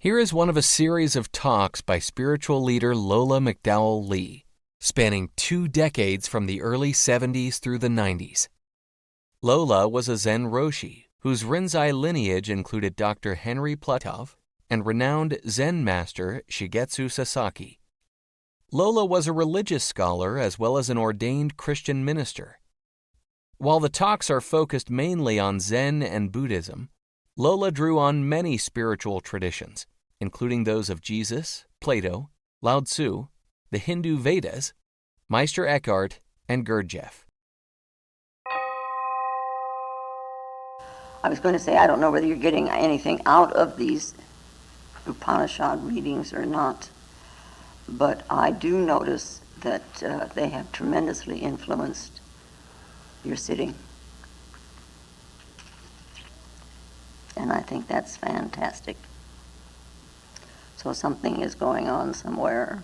Here is one of a series of talks by spiritual leader Lola McDowell Lee, spanning 2 decades from the early 70s through the 90s. Lola was a Zen Roshi, whose Rinzai lineage included Dr. Henry Platov and renowned Zen master Shigetsu Sasaki. Lola was a religious scholar as well as an ordained Christian minister. While the talks are focused mainly on Zen and Buddhism, Lola drew on many spiritual traditions, including those of Jesus, Plato, Lao Tzu, the Hindu Vedas, Meister Eckhart, and Gurdjieff. I was going to say, I don't know whether you're getting anything out of these Upanishad readings or not, but I do notice that they have tremendously influenced your sitting. And I think that's fantastic. So something is going on somewhere.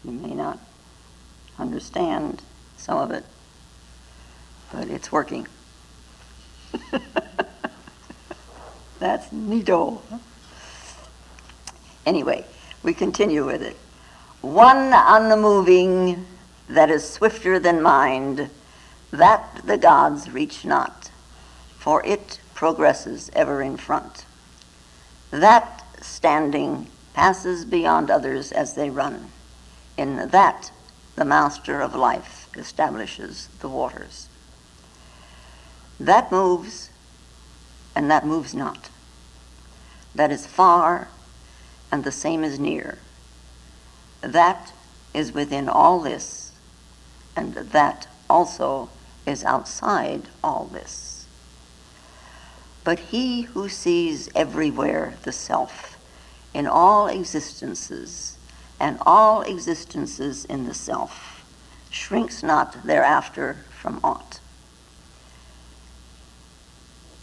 You may not understand some of it, but it's working. That's neato. Anyway, we continue with it. One unmoving that is swifter than mind, that the gods reach not, for it progresses ever in front. That standing passes beyond others as they run. In that the master of life establishes the waters. That moves, and that moves not. That is far, and the same is near. That is within all this, and that also is outside all this. But he who sees everywhere the self, in all existences, and all existences in the self, shrinks not thereafter from aught.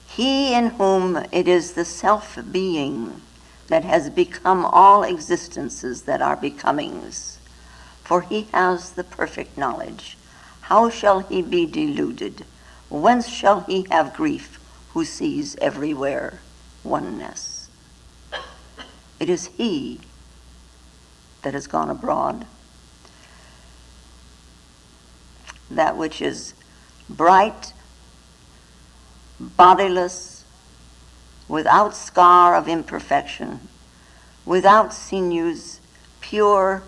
He in whom it is the self-being that has become all existences that are becomings, for he has the perfect knowledge. How shall he be deluded? Whence shall he have grief who sees everywhere oneness? It is he that has gone abroad. That which is bright, bodiless, without scar of imperfection, without sinews, pure,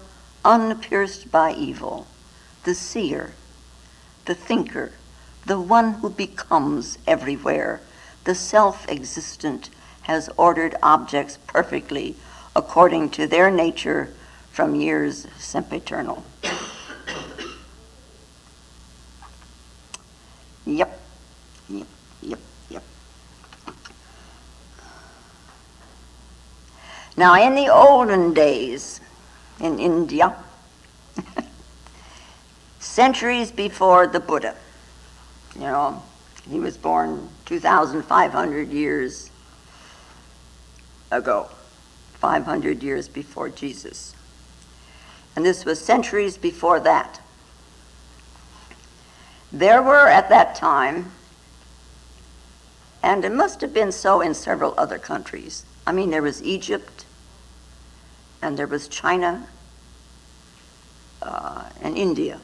unpierced by evil, the seer, the thinker, the one who becomes everywhere, the self-existent, has ordered objects perfectly according to their nature from years sempiternal. Yep. Now, in the olden days in India, centuries before the Buddha, he was born 2,500 years ago, 500 years before Jesus. And this was centuries before that. There were at that time, and it must have been so in several other countries. I mean, there was Egypt, and there was China, and India.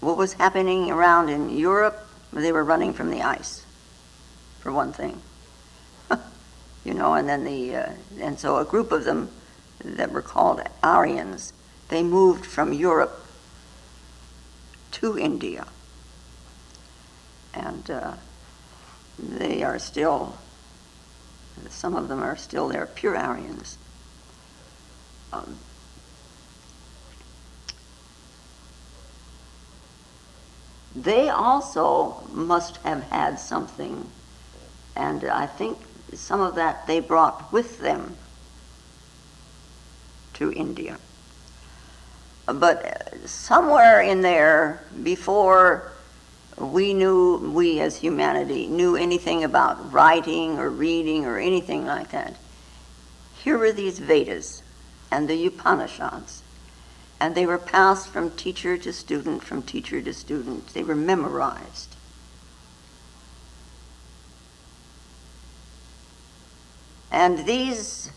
What was happening around in Europe, they were running from the ice, for one thing. And then and so a group of them that were called Aryans, they moved from Europe to India. And they are still, some of them are still there, pure Aryans. They also must have had something, and I think some of that they brought with them to India. But somewhere in there, before we as humanity knew anything about writing or reading or anything like that, here were these Vedas and the Upanishads, and they were passed from teacher to student, from teacher to student. They were memorized. And these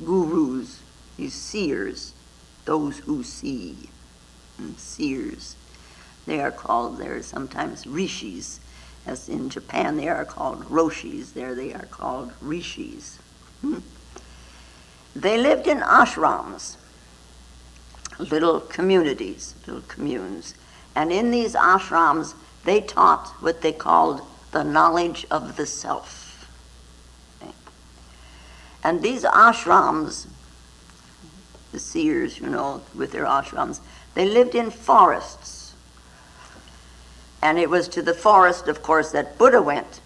gurus, these seers, those who see, seers, they're sometimes rishis. As in Japan, they are called roshis. There they are called rishis. They lived in ashrams, little communities, little communes. And in these ashrams, they taught what they called the knowledge of the self. Okay. And these ashrams, the seers, with their ashrams, they lived in forests. And it was to the forest, of course, that Buddha went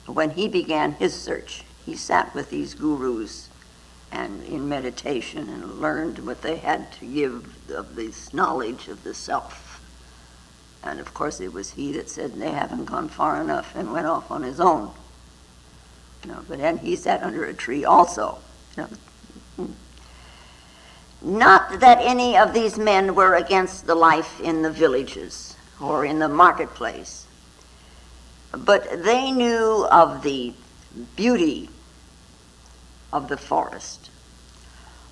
when he began his search. He sat with these gurus and in meditation and learned what they had to give of this knowledge of the self. And of course it was he that said they haven't gone far enough and went off on his own. But then he sat under a tree also. Not that any of these men were against the life in the villages or in the marketplace, but they knew of the beauty of the forest,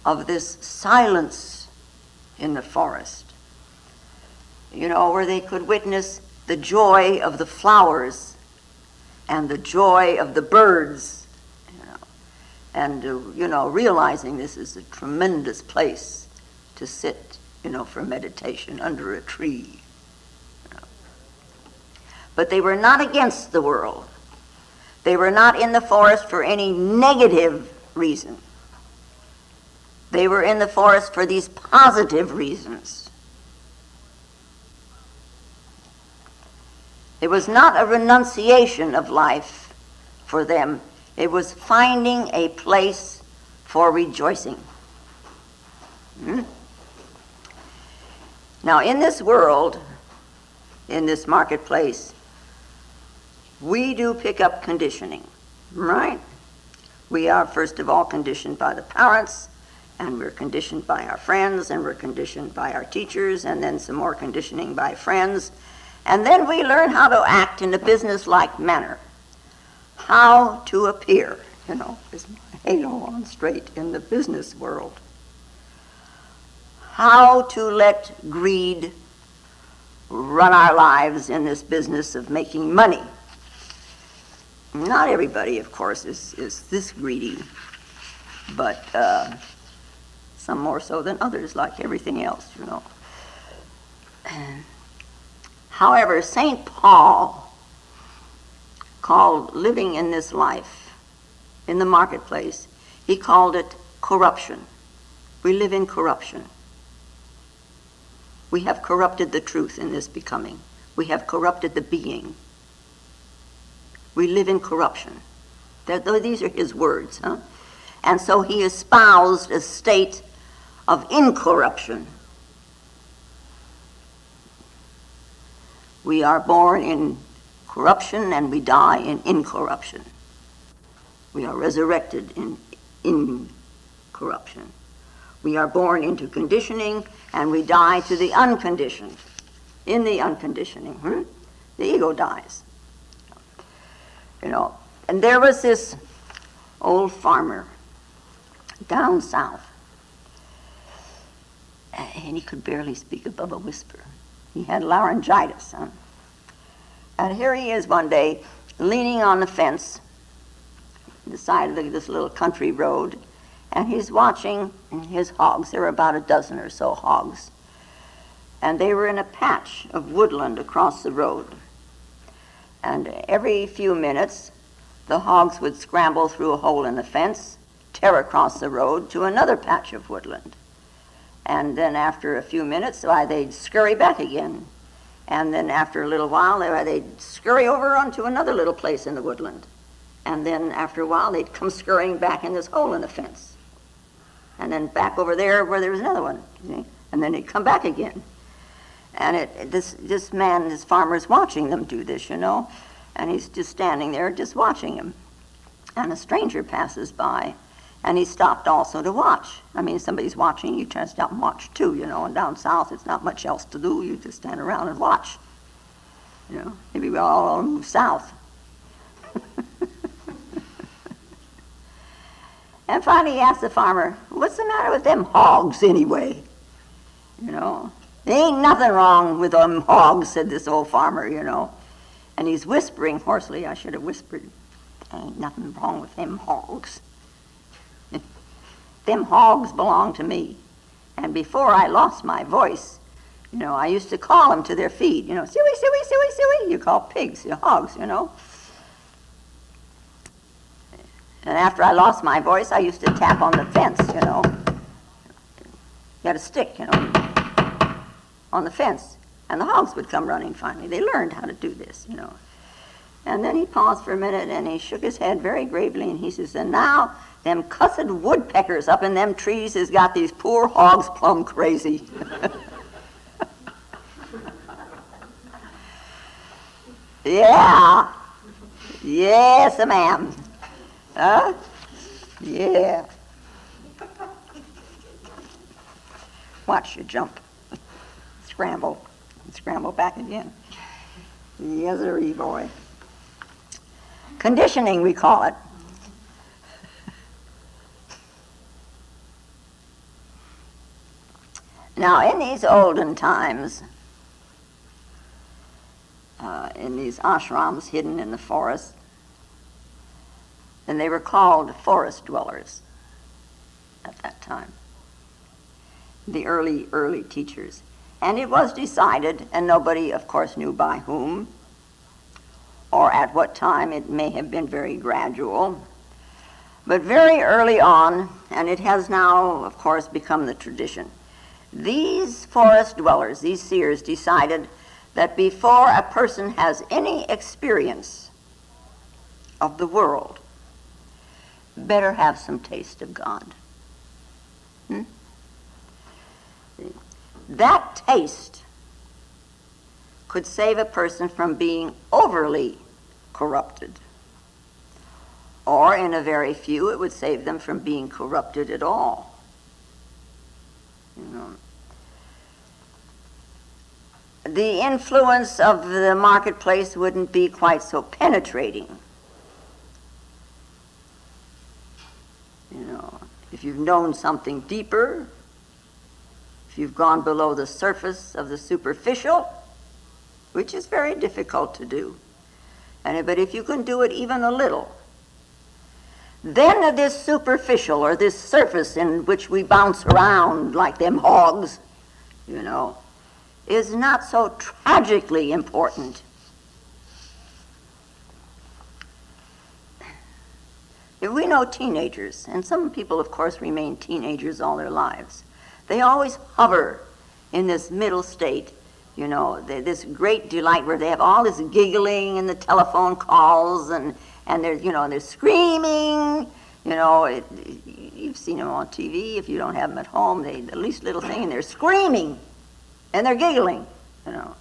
of this silence in the forest, where they could witness the joy of the flowers and the joy of the birds, and realizing this is a tremendous place to sit, for meditation under a tree. But they were not against the world. They were not in the forest for any negative reason. They were in the forest for these positive reasons. It was not a renunciation of life for them. It was finding a place for rejoicing. Now, in this world, in this marketplace, we do pick up conditioning, right? We are, first of all, conditioned by the parents, and we're conditioned by our friends, and we're conditioned by our teachers, and then some more conditioning by friends. And then we learn how to act in a business-like manner, how to appear, is my halo on straight in the business world, how to let greed run our lives in this business of making money. Not everybody, of course, is this greedy, but some more so than others, like everything else, However, St. Paul called living in this life, in the marketplace, he called it corruption. We live in corruption. We have corrupted the truth in this becoming. We have corrupted the being. We live in corruption. These are his words, And so he espoused a state of incorruption. We are born in corruption and we die in incorruption. We are resurrected in incorruption. We are born into conditioning and we die to the unconditioned. In the unconditioning, the ego dies. And there was this old farmer down south, and he could barely speak above a whisper. He had laryngitis. And here he is one day, leaning on the fence, the side of this little country road, and he's watching his hogs. There were about a dozen or so hogs. And they were in a patch of woodland across the road. And every few minutes, the hogs would scramble through a hole in the fence, tear across the road to another patch of woodland. And then after a few minutes, they'd scurry back again. And then after a little while, they'd scurry over onto another little place in the woodland. And then after a while, they'd come scurrying back in this hole in the fence. And then back over there where there was another one. And then they'd come back again. And this man, this farmer's watching them do this, And he's just standing there just watching him. And a stranger passes by. And he stopped also to watch. Somebody's watching, you try to stop and watch too, And down south, it's not much else to do. You just stand around and watch. Maybe we all move south. And finally he asked the farmer, what's the matter with them hogs anyway? You know, there ain't nothing wrong with them hogs, said this old farmer, you know. And he's whispering hoarsely. I should have whispered, there ain't nothing wrong with them hogs. Them hogs belong to me. And before I lost my voice, you know, I used to call them to their feet, you know, suey, suey, suey, suey. You call pigs, your hogs, you know. And after I lost my voice, I used to tap on the fence, you know. You had a stick, you know, on the fence. And the hogs would come running finally. They learned how to do this, you know. And then he paused for a minute and he shook his head very gravely and he says, and now them cussed woodpeckers up in them trees has got these poor hogs plumb crazy. Yeah. Yes, ma'am. Huh? Yeah. Watch you jump. Scramble. Scramble back again. Yes-sir, boy. Conditioning, we call it. Now, in these olden times, in these ashrams hidden in the forest, and they were called forest dwellers at that time, the early teachers. And it was decided, and nobody, of course, knew by whom, or at what time. It may have been very gradual, but very early on, and it has now, of course, become the tradition. These forest dwellers, these seers, decided that before a person has any experience of the world, better have some taste of God. That taste could save a person from being overly corrupted. Or, in a very few, it would save them from being corrupted at all. You know. The influence of the marketplace wouldn't be quite so penetrating. You know, if you've known something deeper, if you've gone below the surface of the superficial, which is very difficult to do, but if you can do it even a little, then this superficial, or this surface in which we bounce around like them hogs, you know, is not so tragically important. If we know teenagers, and some people, of course, remain teenagers all their lives, they always hover in this middle state, you know, this great delight where they have all this giggling and the telephone calls and they're, you know, they're screaming, you know, you've seen them on TV. If you don't have them at home, the least little thing, and they're screaming and they're giggling, you know.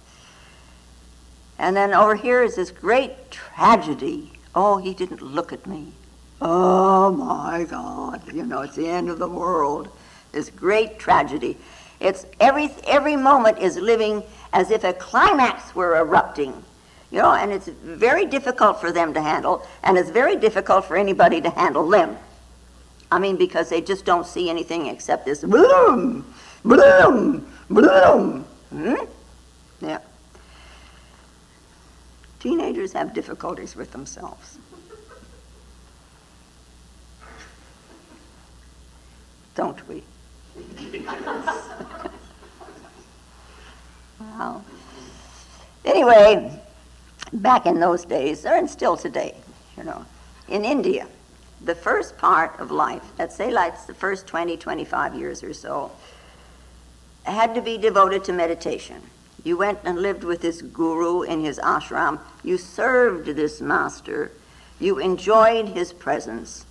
And then over here is this great tragedy. Oh, he didn't look at me. Oh my God, you know, it's the end of the world. This great tragedy. It's every moment is living as if a climax were erupting, you know, and it's very difficult for them to handle, and it's very difficult for anybody to handle them. I mean, because they just don't see anything except this bloom, bloom, bloom. Yeah. Teenagers have difficulties with themselves. Don't we? Well, anyway, back in those days, and still today, you know, in India, the first part of life, let's say like the first 20, 25 years or so, had to be devoted to meditation. You went and lived with this guru in his ashram. You served this master. You enjoyed his presence.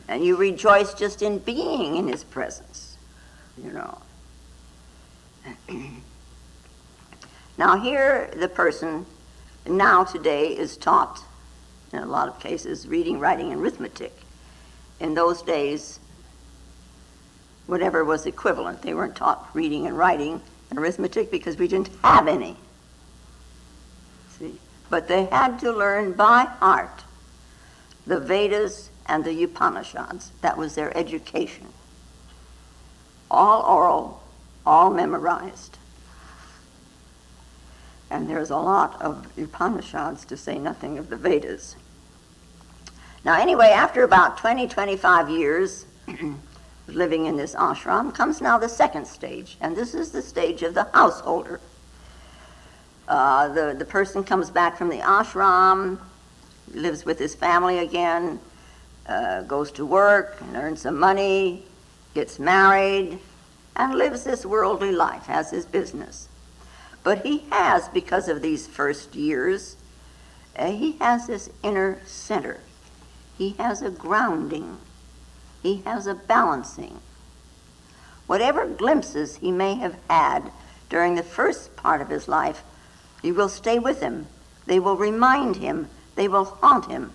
And you rejoiced just in being in his presence, you know. Now here the person now today is taught, in a lot of cases, reading, writing, and arithmetic. In those days, whatever was equivalent. They weren't taught reading and writing and arithmetic because we didn't have any. See? But they had to learn by heart the Vedas and the Upanishads. That was their education. All oral, all memorized. And there's a lot of Upanishads, to say nothing of the Vedas. Now anyway, after about 25 years living in this ashram, comes now the second stage, and this is the stage of the householder. The person comes back from the ashram, lives with his family again, goes to work and earns some money, gets married, and lives this worldly life, has his business. But he has, because of these first years, he has this inner center. He has a grounding. He has a balancing. Whatever glimpses he may have had during the first part of his life, he will stay with him. They will remind him, they will haunt him,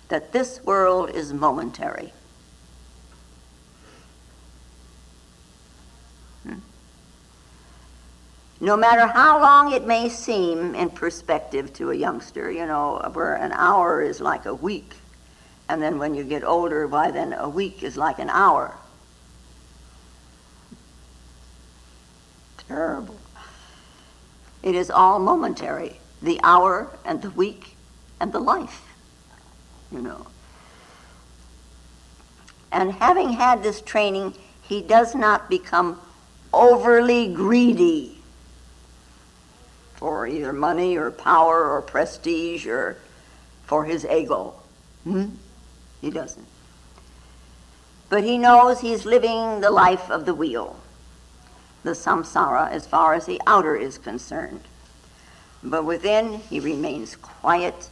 that this world is momentary. No matter how long it may seem in perspective to a youngster, where an hour is like a week, and then when you get older, why then a week is like an hour. Terrible. It is all momentary, the hour and the week and the life, And having had this training, he does not become overly greedy for either money or power or prestige or for his ego. He doesn't. But he knows he's living the life of the wheel, the samsara, as far as the outer is concerned. But within, he remains quiet.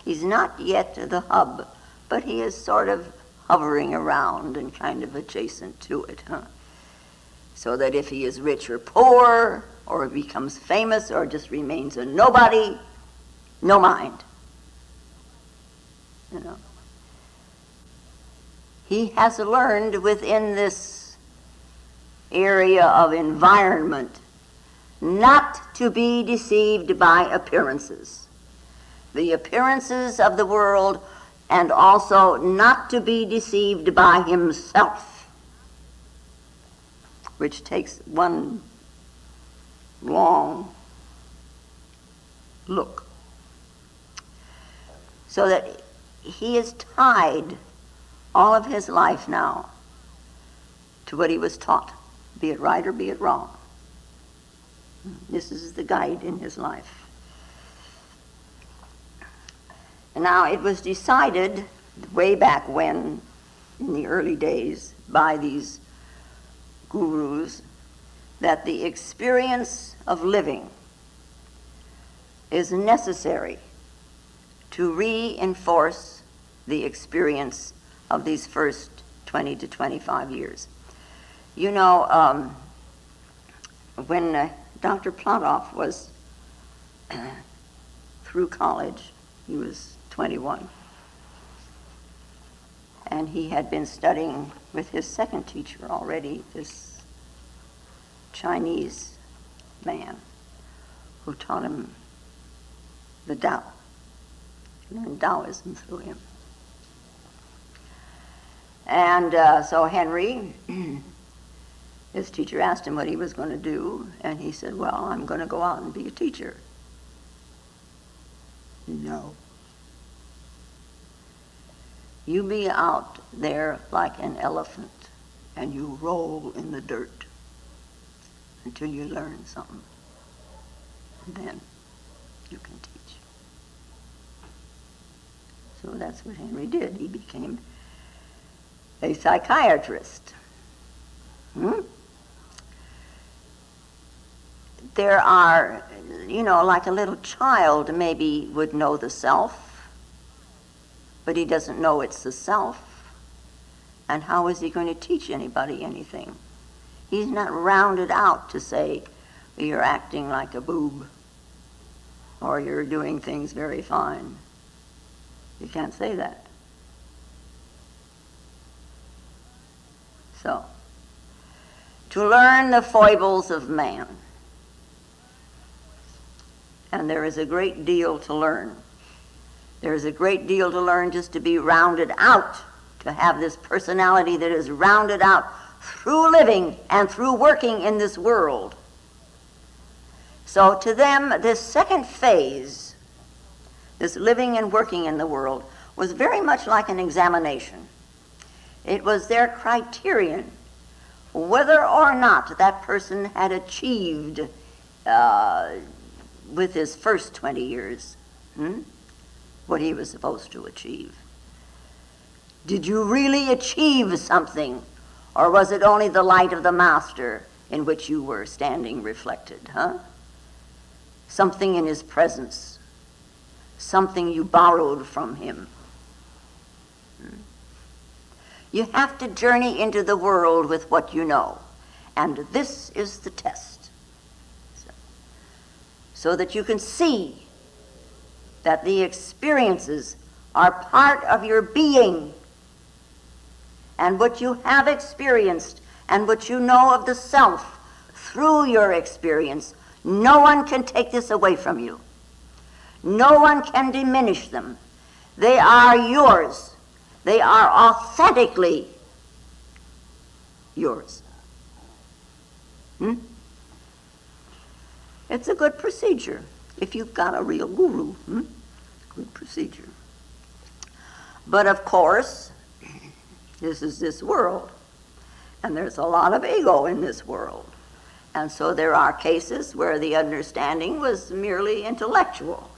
He's not yet the hub, but he is sort of hovering around and kind of adjacent to it, so that if he is rich or poor, or becomes famous, or just remains a nobody, no mind. He has learned within this area of environment not to be deceived by appearances. The appearances of the world, and also not to be deceived by himself, which takes one long look. So that he is tied all of his life now to what he was taught, be it right or be it wrong. This is the guide in his life. And now it was decided way back when, in the early days, by these gurus, that the experience of living is necessary to reinforce the experience of these first 20 to 25 years. When Dr. Platoff was through college, he was 21, and he had been studying with his second teacher already, this Chinese man who taught him the Tao, learned Taoism through him. And so Henry, his teacher, asked him what he was going to do, and he said, well, I'm going to go out and be a teacher. No. You be out there like an elephant, and you roll in the dirt until you learn something. And then you can teach. So that's what Henry did. He became a psychiatrist. There are, like a little child maybe would know the self, but he doesn't know it's the self. And how is he going to teach anybody anything? He's not rounded out to say, you're acting like a boob, or you're doing things very fine. You can't say that. So, to learn the foibles of man, and there is a great deal to learn. There's a great deal to learn just to be rounded out, to have this personality that is rounded out through living and through working in this world. So to them, this second phase, this living and working in the world, was very much like an examination. It was their criterion whether or not that person had achieved with his first 20 years what he was supposed to achieve. Did you really achieve something, or was it only the light of the master in which you were standing reflected, Something in his presence, something you borrowed from him. You have to journey into the world with what you know, and this is the test. So that you can see that the experiences are part of your being, and what you have experienced and what you know of the self through your experience, no one can take this away from you. No one can diminish them. They are yours. They are authentically yours. It's a good procedure if you've got a real guru. Good procedure. But of course, this is this world, and there's a lot of ego in this world. And so there are cases where the understanding was merely intellectual.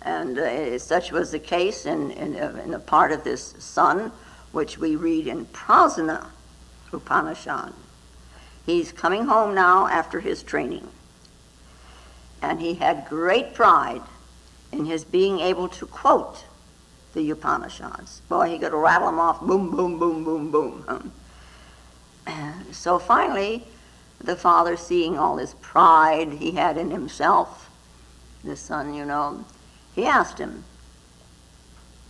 And such was the case in a part of this sun, which we read in Prajna Upanishad. He's coming home now after his training. And he had great pride in his being able to quote the Upanishads. Boy, he could rattle them off, boom, boom, boom, boom, boom. So finally, the father, seeing all this pride he had in himself, the son, he asked him,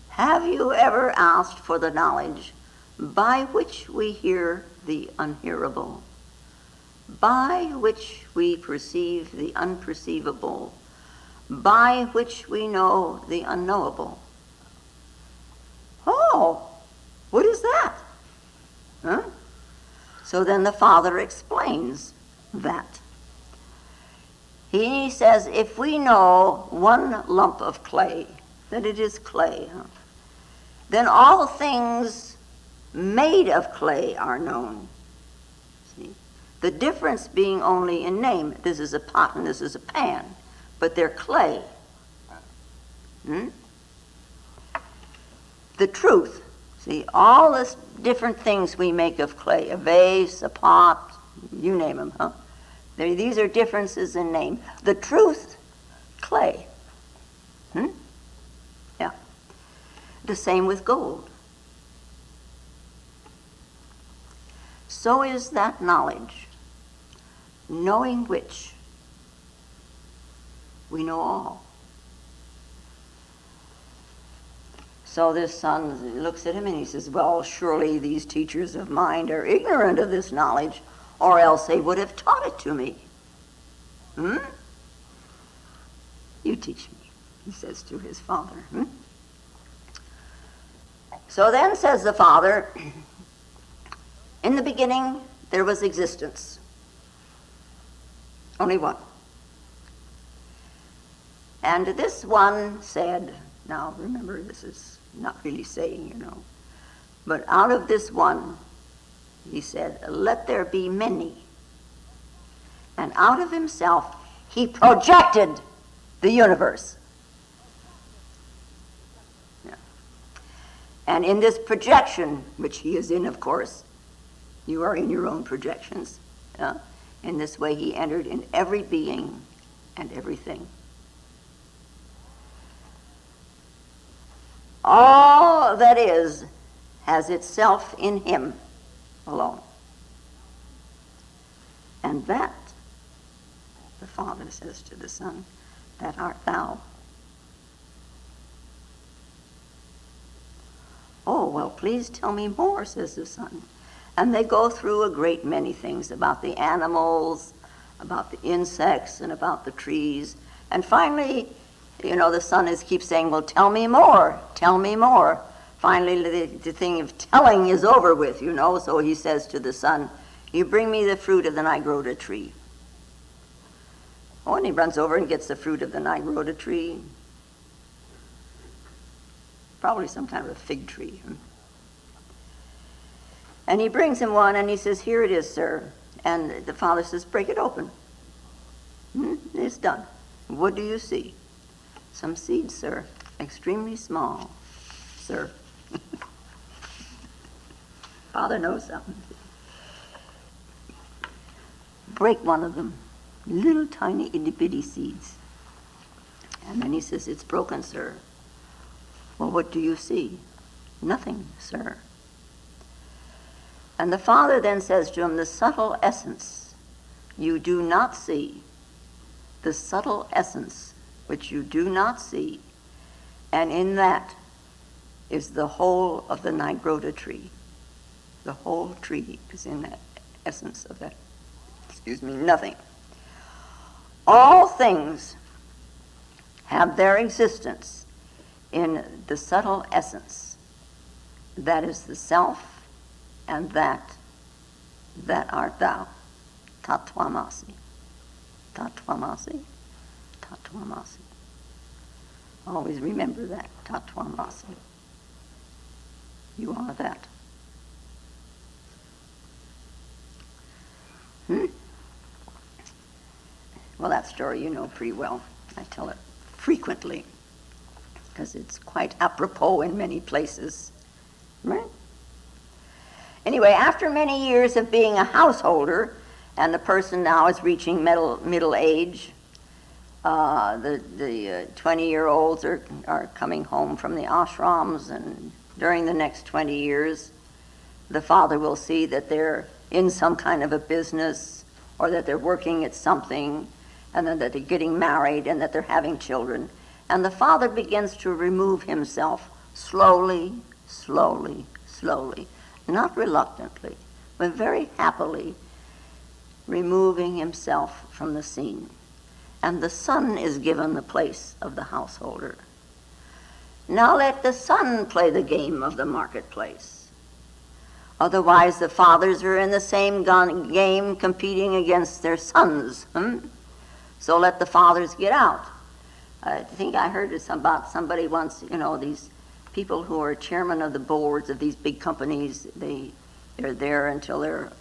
have you ever asked for the knowledge by which we hear the unhearable, by which we perceive the unperceivable, by which we know the unknowable? Oh, what is that? So then the father explains that. He says, if we know one lump of clay, that it is clay, then all things made of clay are known. See? The difference being only in name. This is a pot and this is a pan, but they're clay. The truth, see, all the different things we make of clay, a vase, a pot, you name them, These are differences in name. The truth, clay. Yeah. The same with gold. So is that knowledge, knowing which we know all. So this son looks at him and he says, well, surely these teachers of mind are ignorant of this knowledge, or else they would have taught it to me. You teach me, he says to his father. So then says the father, in the beginning there was existence. Only one. And this one said, now remember, this is not really saying, but out of this one, he said, let there be many. And out of himself, he projected the universe. Yeah. And in this projection, which he is in, of course, you are in your own projections. In this way, he entered in every being and everything. All that is has itself in him alone. And that, the father says to the son, that art thou. Oh, well, please tell me more, says the son. And they go through a great many things about the animals, about the insects, and about the trees. And finally, the son keeps saying, well, tell me more, tell me more. Finally, the thing of telling is over with, so he says to the son, you bring me the fruit of the Nigrota tree. Oh, and he runs over and gets the fruit of the Nigrota tree. Probably some kind of a fig tree. And he brings him one, and he says, here it is, sir. And the father says, break it open. It's done. What do you see? Some seeds, sir, extremely small, sir. Father knows something. Break one of them, little tiny itty bitty seeds. And then he says, it's broken, sir. Well, what do you see? Nothing, sir. And the father then says to him, the subtle essence you do not see, the subtle essence which you do not see, and in that is the whole of the Nigrota tree. The whole tree is in that essence of that. Nothing. All things have their existence in the subtle essence. That is the self, and that art thou. Tattvamasi. Tattvamasi. Tattvamasi. Always remember that. Tattvamasi. You are that. Well, that story you know pretty well. I tell it frequently because it's quite apropos in many places. Right? Anyway, after many years of being a householder, and the person now is reaching middle age, the 20-year-olds are coming home from the ashrams, and during the next 20 years, the father will see that they're in some kind of a business, or that they're working at something, and then that they're getting married, and that they're having children. And the father begins to remove himself slowly, slowly, slowly, not reluctantly, but very happily, removing himself from the scene. And the son is given the place of the householder. Now let the son play the game of the marketplace. Otherwise, the fathers are in the same game competing against their sons. So let the fathers get out. I think I heard about somebody once, these people who are chairman of the boards of these big companies, they're there until they're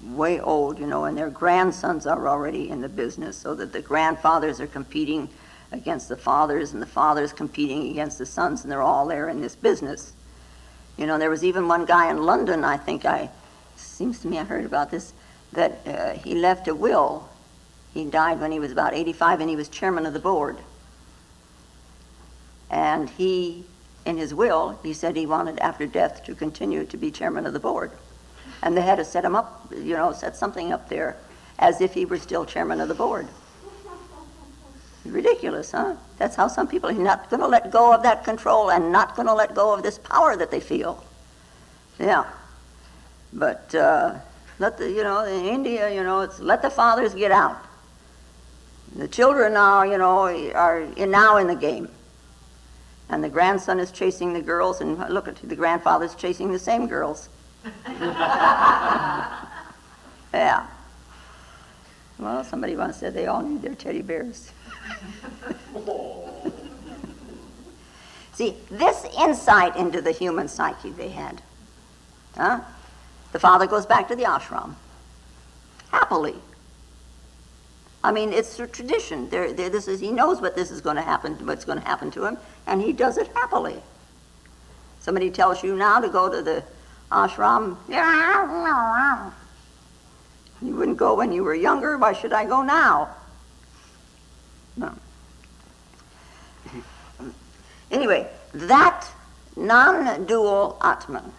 way old, and their grandsons are already in the business, so that the grandfathers are competing against the fathers, and the fathers competing against the sons, and they're all there in this business. There was even one guy in London, seems to me I heard about this, that he left a will. He died when he was about 85, and he was chairman of the board. And he, in his will, he said he wanted after death to continue to be chairman of the board. And they had to set him up, set something up there as if he were still chairman of the board. Ridiculous, huh? That's how some people are not going to let go of that control and not going to let go of this power that they feel. Yeah. But in India, it's let the fathers get out. The children now, are now in the game. And the grandson is chasing the girls, and look at the grandfather's chasing the same girls. Yeah. Well, somebody once said they all need their teddy bears. See, this insight into the human psyche they had. The father goes back to the ashram. Happily. I mean, it's a tradition. He knows what's going to happen to him, and he does it happily. Somebody tells you now to go to the ashram. You wouldn't go when you were younger. Why should I go now? No. Anyway, that non-dual Atman,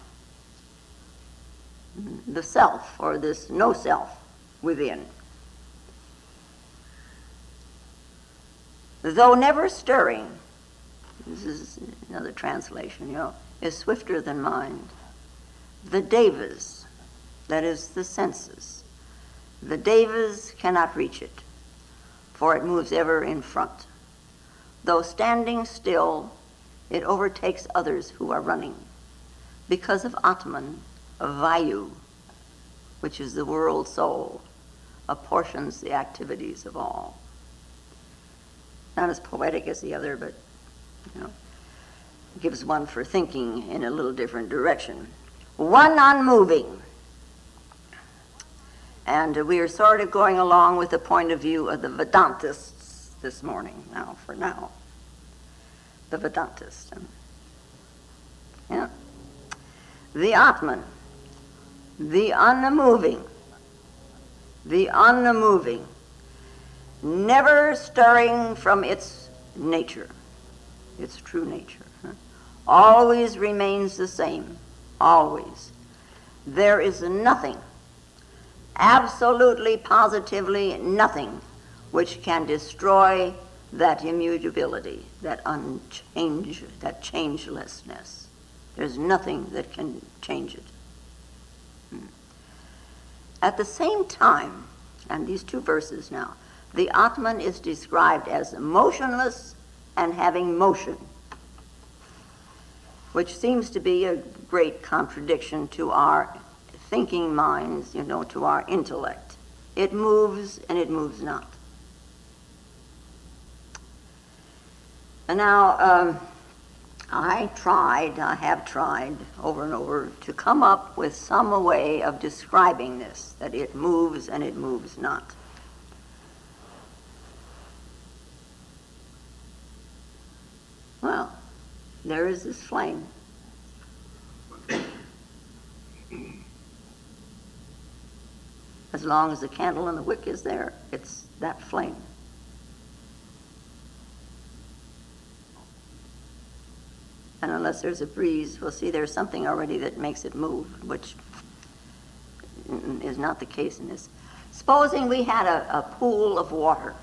the self, or this no self within, though never stirring, this is another translation, is swifter than mind. The devas, that is the senses, the devas cannot reach it, for it moves ever in front. though standing still, it overtakes others who are running. Because of Atman, Vayu, which is the world soul, apportions the activities of all. Not as poetic as the other, but gives one for thinking in a little different direction. One unmoving. And we are sort of going along with the point of view of the Vedantists this morning, for now. The Vedantists. Yeah. The Atman, the unmoving, never stirring from its nature, its true nature, always remains the same, always. There is nothing, absolutely, positively nothing, which can destroy that immutability, that that changelessness. There's nothing that can change it. At the same time, and these two verses now, the Atman is described as motionless and having motion, which seems to be a great contradiction to our thinking minds, to our intellect. It moves and it moves not. And now, I have tried over and over to come up with some way of describing this, that it moves and it moves not. Well, there is this flame. As long as the candle and the wick is there, it's that flame. And unless there's a breeze, we'll see there's something already that makes it move, which is not the case in this. Supposing we had a pool of water,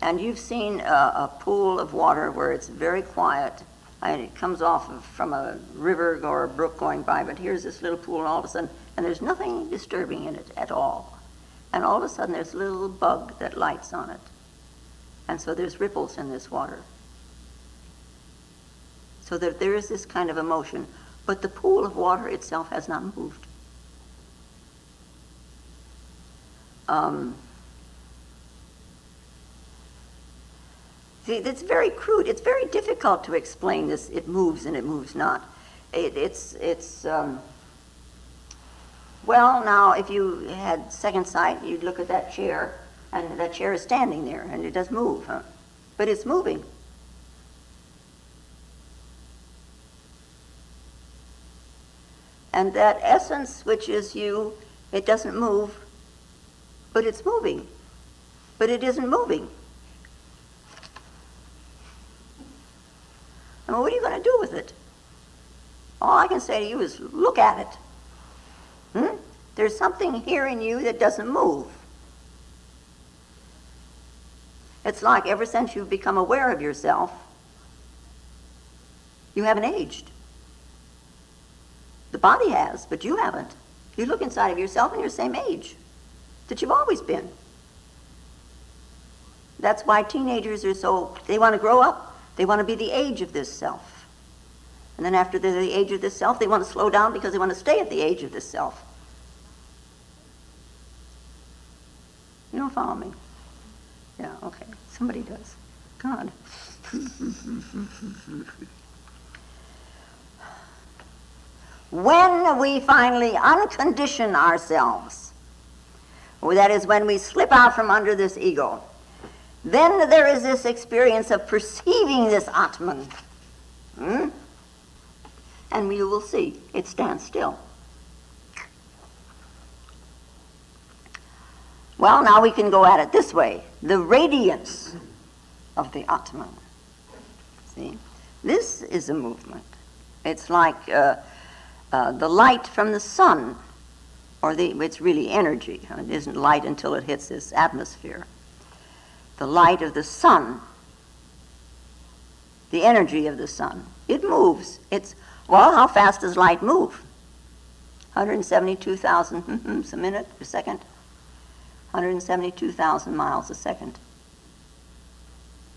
and you've seen a pool of water where it's very quiet, and it comes off from a river or a brook going by, but here's this little pool, and all of a sudden, and there's nothing disturbing in it at all. And all of a sudden, there's a little bug that lights on it. And so there's ripples in this water. So that there is this kind of emotion, but the pool of water itself has not moved. See, it's very crude. It's very difficult to explain this. It moves and it moves not. Well, now, if you had second sight, you'd look at that chair, and that chair is standing there, and it does move, but it's moving. And that essence, which is you, it doesn't move, but it's moving. But it isn't moving. I mean, what are you going to do with it? All I can say to you is look at it. There's something here in you that doesn't move. It's like ever since you've become aware of yourself, you haven't aged. The body has, but you haven't. You look inside of yourself and you're the same age that you've always been. That's why teenagers they want to grow up. They want to be the age of this self. And then after they're the age of this self, they want to slow down because they want to stay at the age of this self. You don't follow me? Yeah, okay. Somebody does. God. When we finally uncondition ourselves, that is when we slip out from under this ego, then there is this experience of perceiving this Atman. And we will see, it stands still. Well, now we can go at it this way. The radiance of the Atman. See? This is a movement. It's like the light from the sun, it's really energy. It isn't light until it hits this atmosphere. The light of the sun, the energy of the sun, it moves. How fast does light move? 172,000 a minute, a second. 172,000 miles a second.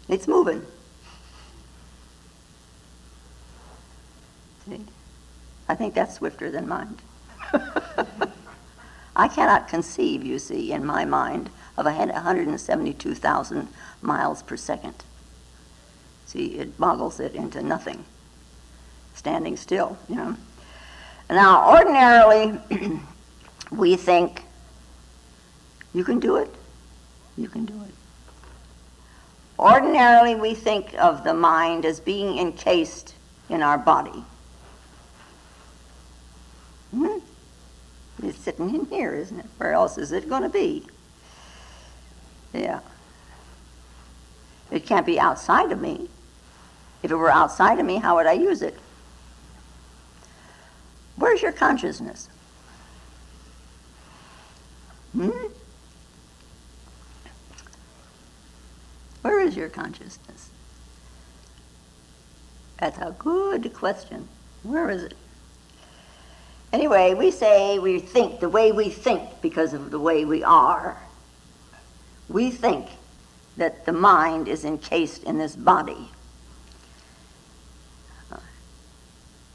It's moving. See? I think that's swifter than mind. I cannot conceive, you see, in my mind, of 172,000 miles per second. See, it boggles it into nothing, standing still, you know. Now, ordinarily, we think, you can do it, you can do it. Ordinarily, we think of the mind as being encased in our body. It's sitting in here, isn't it? Where else is it going to be? Yeah. It can't be outside of me. If it were outside of me, how would I use it? Where's your consciousness? Where is your consciousness? That's a good question. Where is it? Anyway, we say we think the way we think because of the way we are. We think that the mind is encased in this body.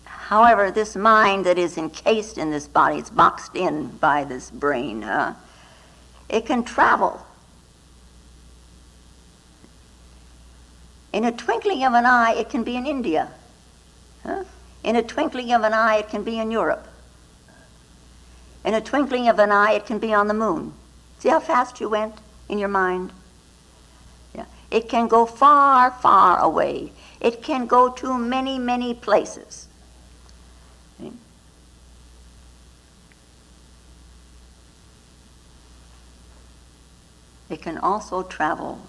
However, this mind that is encased in this body, it's boxed in by this brain, it can travel. In a twinkling of an eye, it can be in India. In a twinkling of an eye, it can be in Europe. In a twinkling of an eye, it can be on the moon. See how fast you went in your mind? Yeah. It can go far, far away. It can go to many, many places. See? It can also travel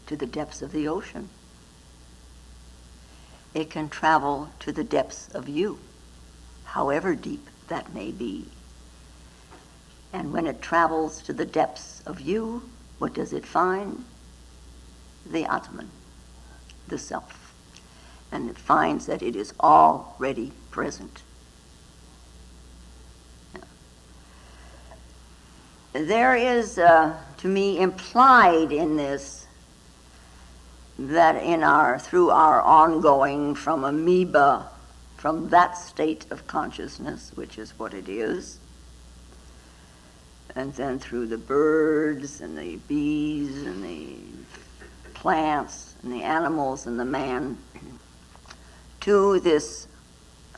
to the depths of the ocean. It can travel to the depths of you, however deep that may be. And when it travels to the depths of you, what does it find? The Atman, the self. And it finds that it is already present. There is, to me, implied in this that through our ongoing from amoeba, from that state of consciousness, which is what it is, and then through the birds and the bees and the plants and the animals and the man, to this,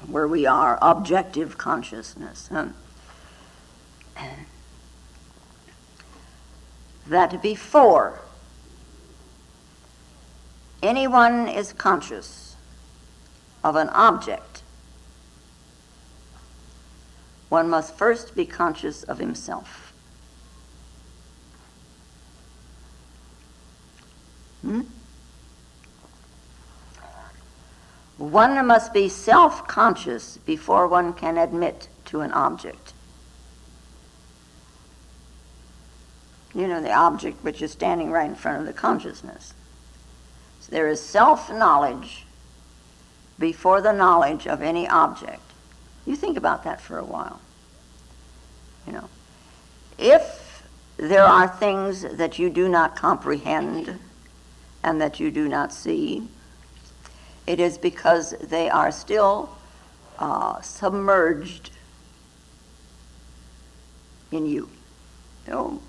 where we are, objective consciousness. That before anyone is conscious of an object, one must first be conscious of himself. One must be self-conscious before one can admit to an object. You know, the object which is standing right in front of the consciousness. So there is self-knowledge before the knowledge of any object. You think about that for a while. You know, if there are things that you do not comprehend and that you do not see, it is because they are still submerged in you. You know,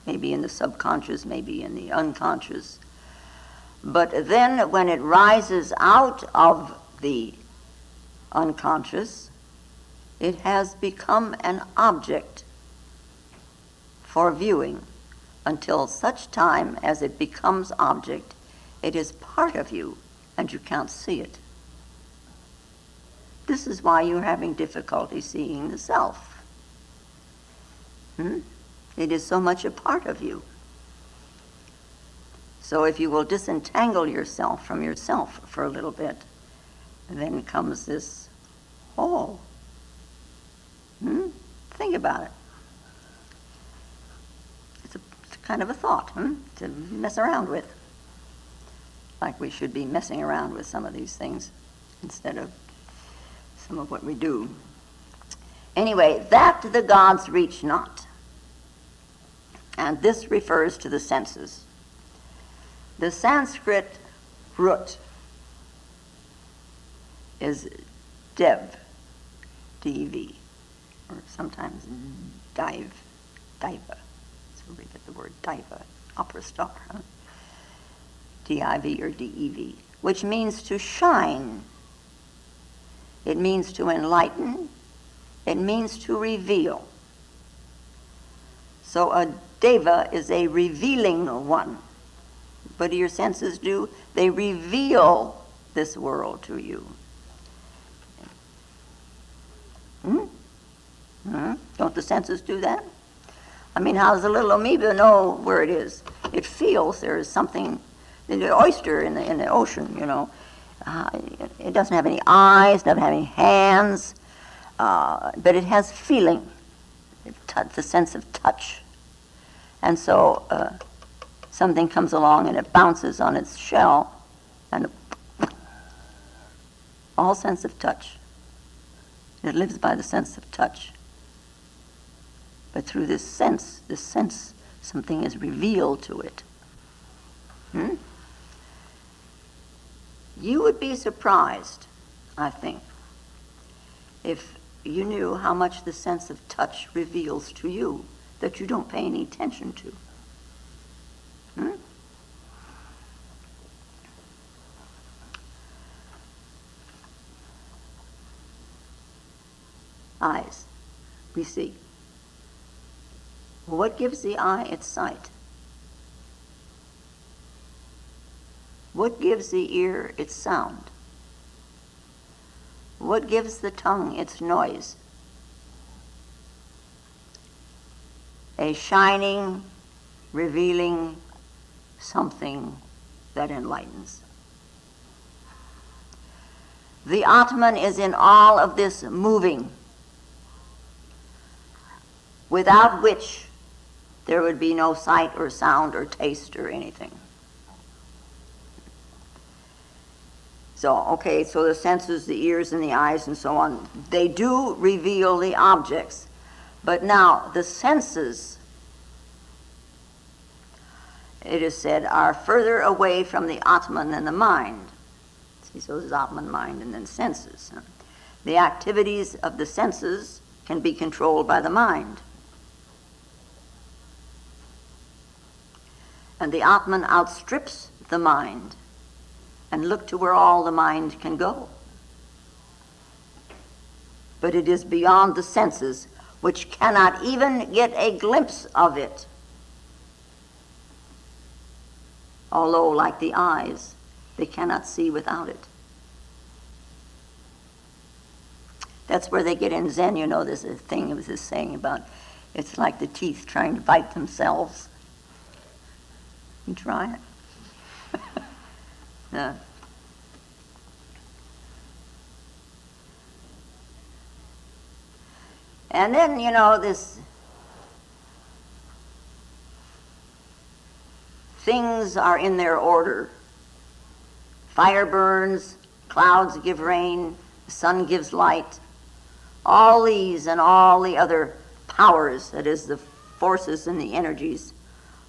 maybe in the subconscious, maybe in the unconscious. But then when it rises out of the unconscious, it has become an object for viewing. Until such time as it becomes object, it is part of you and you can't see it. This is why you're having difficulty seeing the self. It is so much a part of you. So if you will disentangle yourself from yourself for a little bit, then comes this whole. Think about it. It's a kind of a thought to mess around with. Like we should be messing around with some of these things instead of some of what we do. Anyway, that the gods reach not. And this refers to the senses. The Sanskrit root is dev, D-E-V, or sometimes dive, diva. That's where we get the word diva, opera star, huh? D-I-V or D-E-V, which means to shine. It means to enlighten. It means to reveal. So a deva is a revealing one. What do your senses do? They reveal this world to you. Don't the senses do that? I mean, how does a little amoeba know where it is? It feels there is something, the oyster in the ocean, you know. It doesn't have any eyes, doesn't have any hands, but it has feeling, the sense of touch. And so something comes along and it bounces on its shell, and all sense of touch. It lives by the sense of touch. But through this sense, something is revealed to it. You would be surprised, I think, if you knew how much the sense of touch reveals to you that you don't pay any attention to. Eyes, we see. What gives the eye its sight? What gives the ear its sound? What gives the tongue its noise? A shining, revealing something that enlightens. The Atman is in all of this moving, without which there would be no sight or sound or taste or anything. So the senses, the ears and the eyes and so on, they do reveal the objects. But now, the senses, it is said, are further away from the Atman than the mind. See, so there's Atman, mind, and then senses. The activities of the senses can be controlled by the mind. And the Atman outstrips the mind. And look to where all the mind can go. But it is beyond the senses, which cannot even get a glimpse of it. Although, like the eyes, they cannot see without it. That's where they get in Zen, you know, there's a thing, it was this saying about, it's like the teeth trying to bite themselves. You try it. And then, you know, this things are in their order. Fire burns, clouds give rain, the sun gives light. All these and all the other powers, that is, the forces and the energies,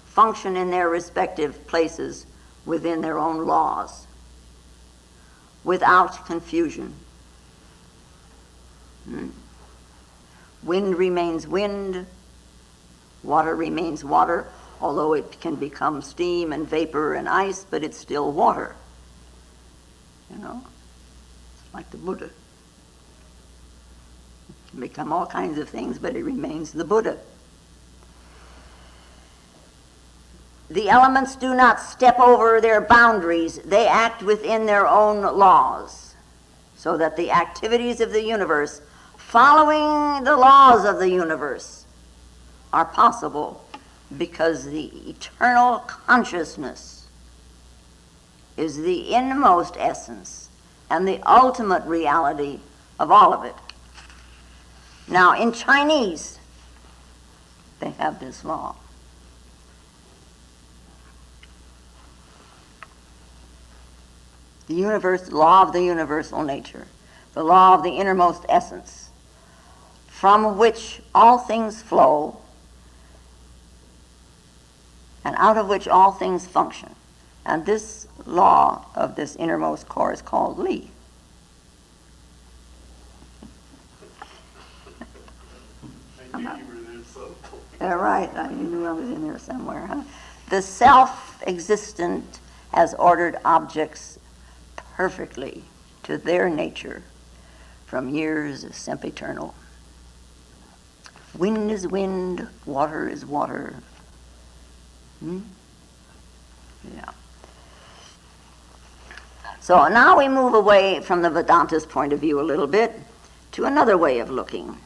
function in their respective places within their own laws, without confusion. Wind remains wind, water remains water, although it can become steam and vapor and ice, but it's still water. You know, it's like the Buddha. It can become all kinds of things, but it remains the Buddha. The elements do not step over their boundaries. They act within their own laws, so that the activities of the universe, following the laws of the universe, are possible because the eternal consciousness is the inmost essence and the ultimate reality of all of it. Now, in Chinese, they have this law. The universe, law of the universal nature, the law of the innermost essence, from which all things flow and out of which all things function, And this law of this innermost core is called Li. Right, you knew I was in there somewhere, huh? The self-existent has ordered objects perfectly to their nature from years sempiternal. Wind is wind, water is water. Yeah. So now we move away from the Vedantist point of view a little bit to another way of looking.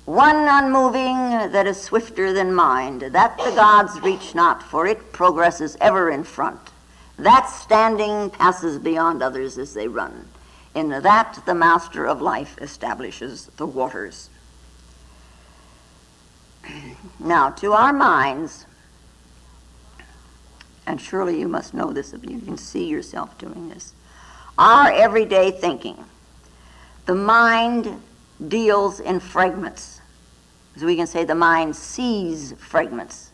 One unmoving that is swifter than mind, that the gods reach not, for it progresses ever in front. That standing passes beyond others as they run. In that the master of life establishes the waters. Now, to our minds, and surely you must know this if you can see yourself doing this, our everyday thinking, the mind deals in fragments. So we can say the mind sees fragments.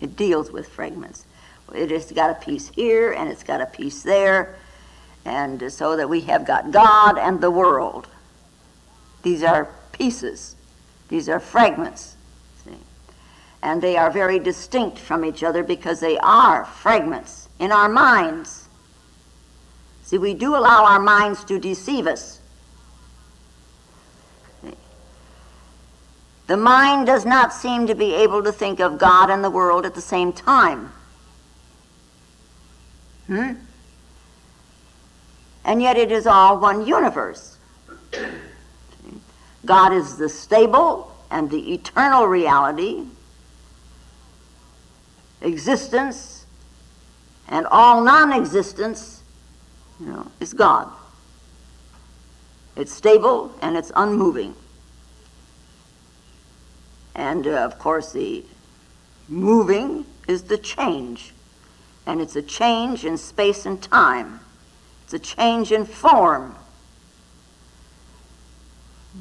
It deals with fragments. It has got a piece here and it's got a piece there, and so that we have got God and the world. These are pieces. These are fragments. See? And they are very distinct from each other because they are fragments in our minds. See, we do allow our minds to deceive us. The mind does not seem to be able to think of God and the world at the same time. And yet it is all one universe. God is the stable and the eternal reality, existence, and all non-existence, is God. It's stable and it's unmoving. And, of course, the moving is the change. And it's a change in space and time. It's a change in form.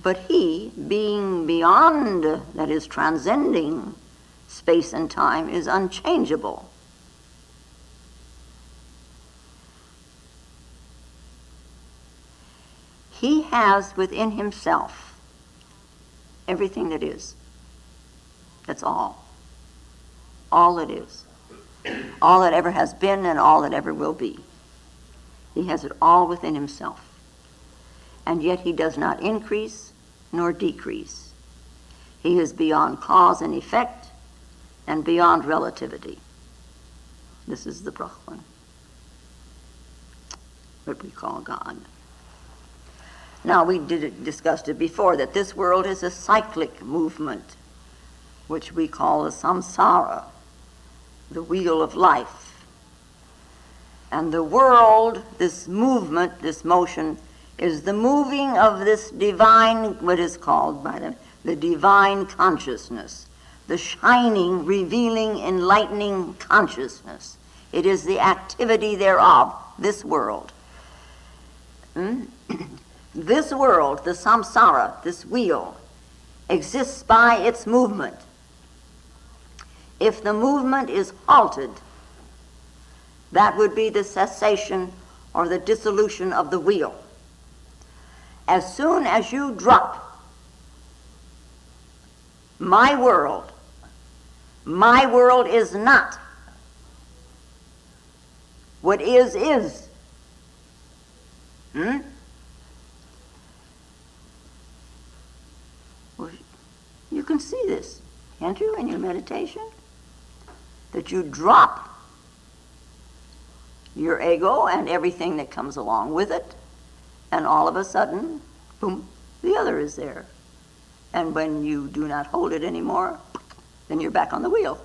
But he, being beyond, that is, transcending space and time, is unchangeable. He has within himself everything that is. That's all. All that is. All that ever has been and all that ever will be. He has it all within himself. And yet he does not increase nor decrease. He is beyond cause and effect and beyond relativity. This is the Brahman, what we call God. Now, we discussed it before, that this world is a cyclic movement, which we call the samsara, the wheel of life. And the world, this movement, this motion, is the moving of this divine, what is called by the divine consciousness, the shining, revealing, enlightening consciousness. It is the activity thereof, this world. This world, the samsara, this wheel, exists by its movement. If the movement is halted, that would be the cessation or the dissolution of the wheel. As soon as you drop my world is not. What is. Well, you can see this, can't you, in your meditation? That you drop your ego and everything that comes along with it, and all of a sudden, boom, the other is there. And when you do not hold it anymore, then you're back on the wheel.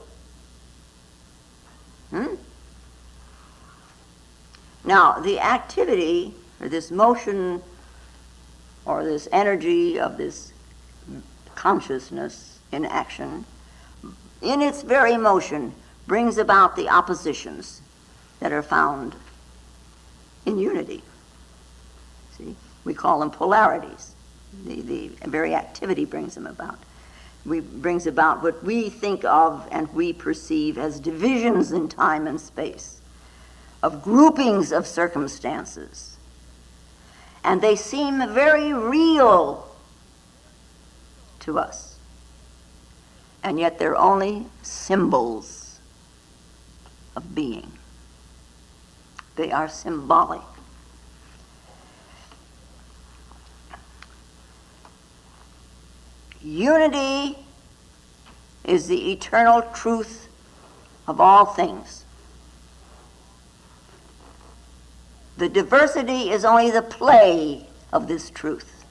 Now, the activity, or this motion, or this energy of this consciousness in action, in its very motion, brings about the oppositions that are found in unity. See, we call them polarities. The very activity brings them about. Brings about what we think of and we perceive as divisions in time and space. of groupings of circumstances. And they seem very real to us. And yet they're only symbols of being. They are symbolic. Unity is the eternal truth of all things. The diversity is only the play of this truth,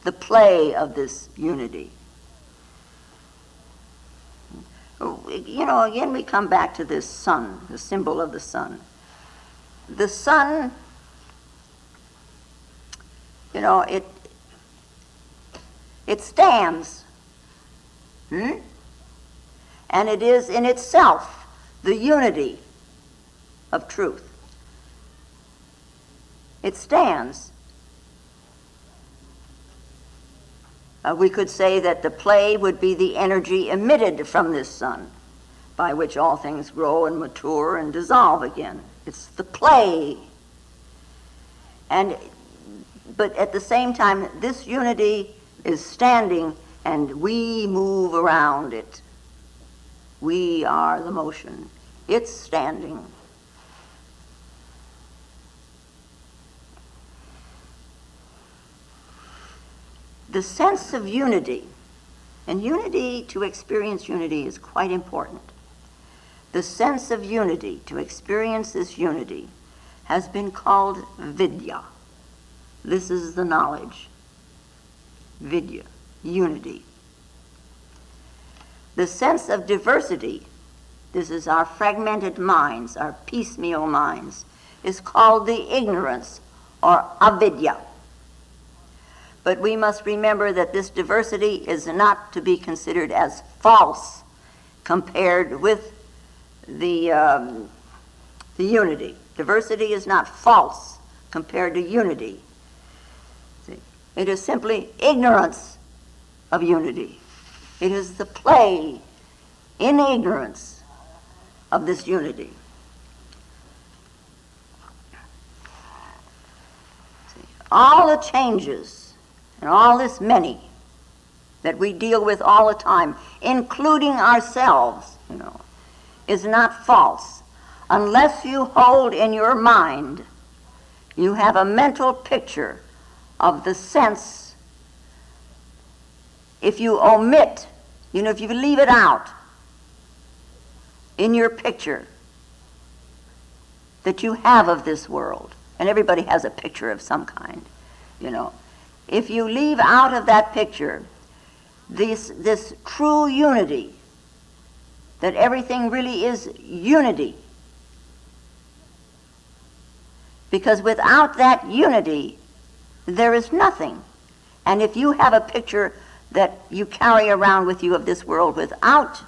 the play of this unity. You know, again we come back to this sun, the symbol of the sun. The sun, you know, it stands. And it is in itself the unity of truth. It stands. We could say that the play would be the energy emitted from this sun, by which all things grow and mature and dissolve again. It's the play. But at the same time, this unity is standing and we move around it. We are the motion. It's standing. The sense of unity, and unity, to experience unity is quite important. The sense of unity, to experience this unity, has been called vidya. This is the knowledge. Vidya, unity. The sense of diversity, this is our fragmented minds, our piecemeal minds, is called the ignorance or avidya. But we must remember that this diversity is not to be considered as false compared with the unity. Diversity is not false compared to unity. See? It is simply ignorance of unity. It is the play in ignorance of this unity. See? All the changes and all this many that we deal with all the time, including ourselves, you know, is not false. Unless you hold in your mind, you have a mental picture of the sense. If you omit, you know, if you leave it out in your picture that you have of this world, and everybody has a picture of some kind, you know, if you leave out of that picture this true unity, that everything really is unity, because without that unity there is nothing. And if you have a picture that you carry around with you of this world without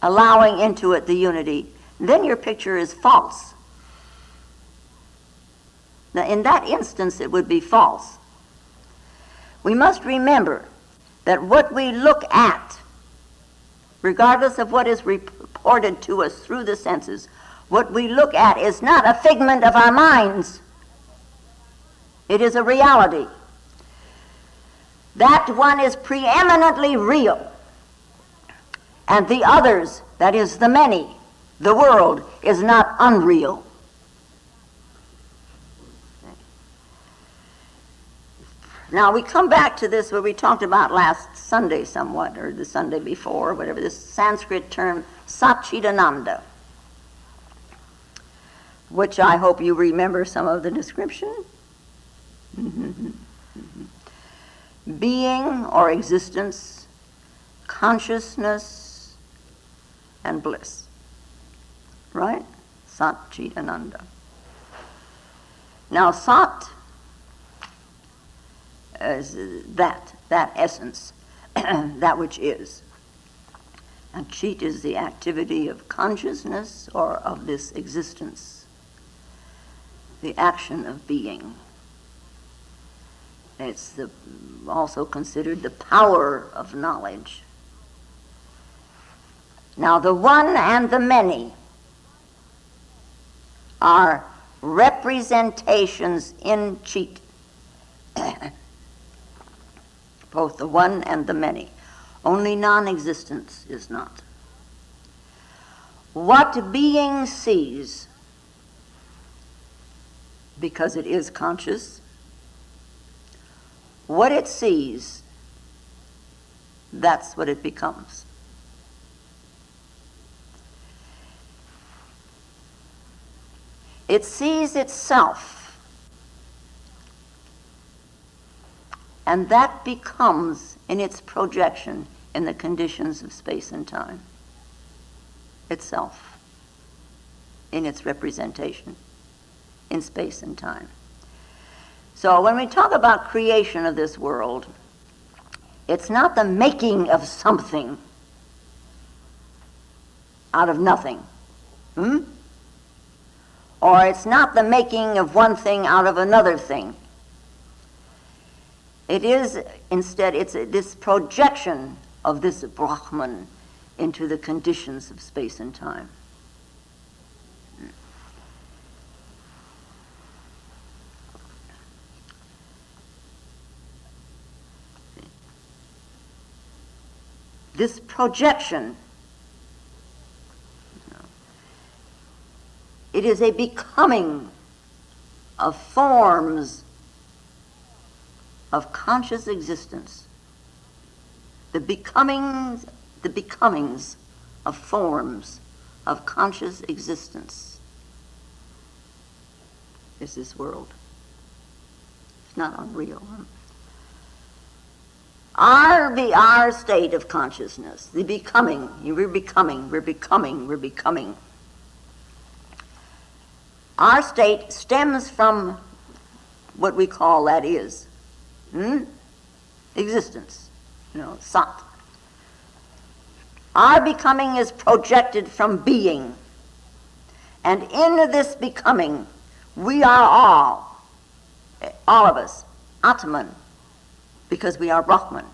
allowing into it the unity, then your picture is false. Now, in that instance, it would be false. We must remember that what we look at, regardless of what is reported to us through the senses, what we look at is not a figment of our minds. It is a reality. That one is preeminently real. And the others, that is the many, the world, is not unreal. Now we come back to this what we talked about last Sunday somewhat, or the Sunday before, or whatever, this Sanskrit term, Satchidananda, which I hope you remember some of the description. Being or existence, consciousness, and bliss. Right? Satchidananda. Now, Sat is that essence, that which is. And Chit is the activity of consciousness or of this existence, the action of being. It's also considered the power of knowledge. Now, the one and the many are representations in cheat, both the one and the many. Only non-existence is not. What being sees, because it is conscious, what it sees, that's what it becomes. It sees itself, and that becomes in its projection in the conditions of space and time. Itself, in its representation in space and time. So when we talk about creation of this world, it's not the making of something out of nothing. Or it's not the making of one thing out of another thing. It is, instead, it's this projection of this Brahman into the conditions of space and time. This projection, it is a becoming of forms of conscious existence. The becomings of forms of conscious existence is this world. It's not unreal. Our state of consciousness, the becoming, we're becoming. Our state stems from what we call that is existence, sat. Our becoming is projected from being, and in this becoming, we are all of us, Atman, because we are Brahman.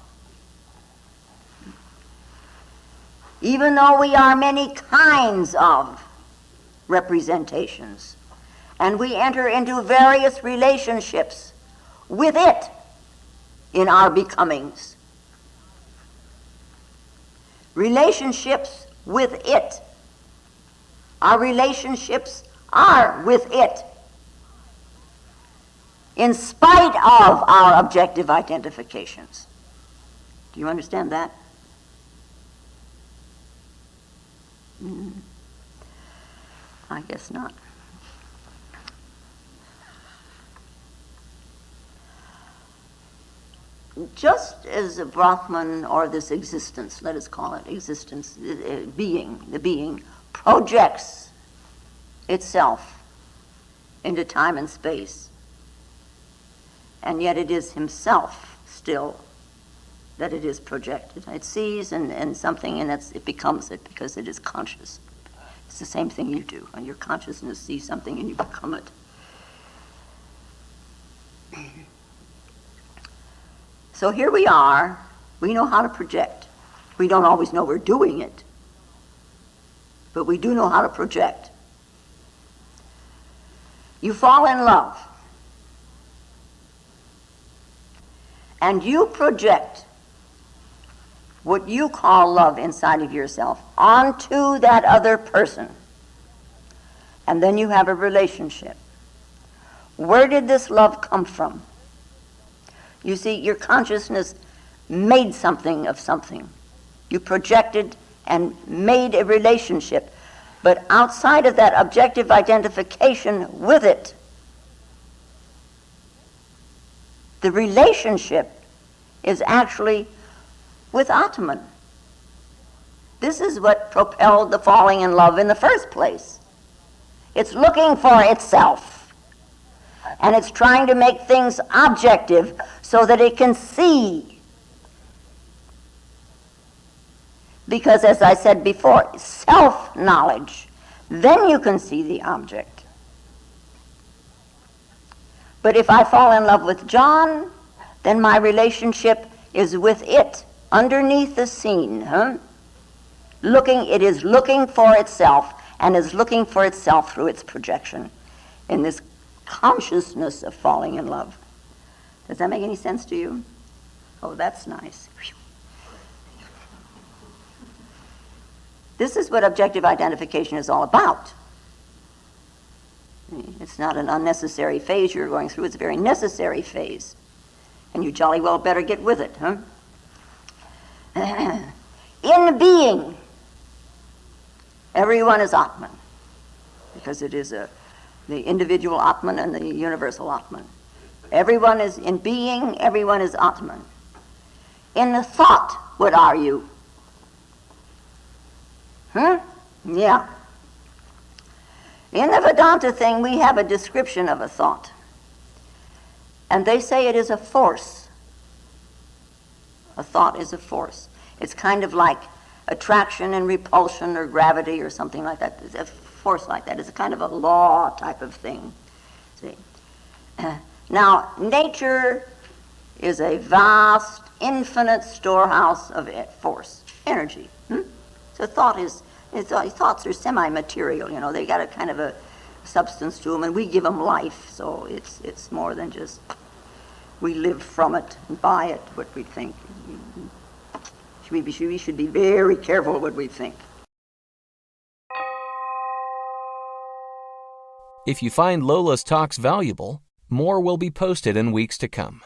Even though we are many kinds of representations, and we enter into various relationships with it in our becomings. Relationships with it. Our relationships are with it, in spite of our objective identifications. Do you understand that? I guess not. Just as a Brahman, or this existence, let us call it existence, the being projects itself into time and space, and yet it is himself still that it is projected. It sees and something, and it becomes it because it is conscious. It's the same thing you do, and your consciousness sees something and you become it. So here we are. We know how to project. We don't always know we're doing it, but we do know how to project. You fall in love, and you project what you call love inside of yourself onto that other person, and then you have a relationship. Where did this love come from? You see, your consciousness made something of something. You projected and made a relationship. But outside of that objective identification with it, the relationship is actually with Atman. This is what propelled the falling in love in the first place. It's looking for itself. And it's trying to make things objective so that it can see. Because, as I said before, self-knowledge, then you can see the object. But if I fall in love with John, then my relationship is with it, underneath the scene. It is looking for itself, and is looking for itself through its projection. in this consciousness of falling in love. Does that make any sense to you? Oh, that's nice. This is what objective identification is all about. It's not an unnecessary phase you're going through, it's a very necessary phase. And you jolly well better get with it, huh? In being, everyone is Atman, because it is the individual Atman and the universal Atman. Everyone is in being, everyone is Atman. In the thought, what are you? Yeah. In the Vedanta thing, we have a description of a thought. And they say it is a force. A thought is a force. It's kind of like attraction and repulsion or gravity or something like that. It's a force like that. It's a kind of a law type of thing. See? Now, nature is a vast, infinite storehouse of force, energy. So thoughts are semi-material, you know. They got a kind of a substance to them, and we give them life. So it's more than just we live from it and by it, what we think. We should be very careful what we think. If you find Lola's talks valuable, more will be posted in weeks to come.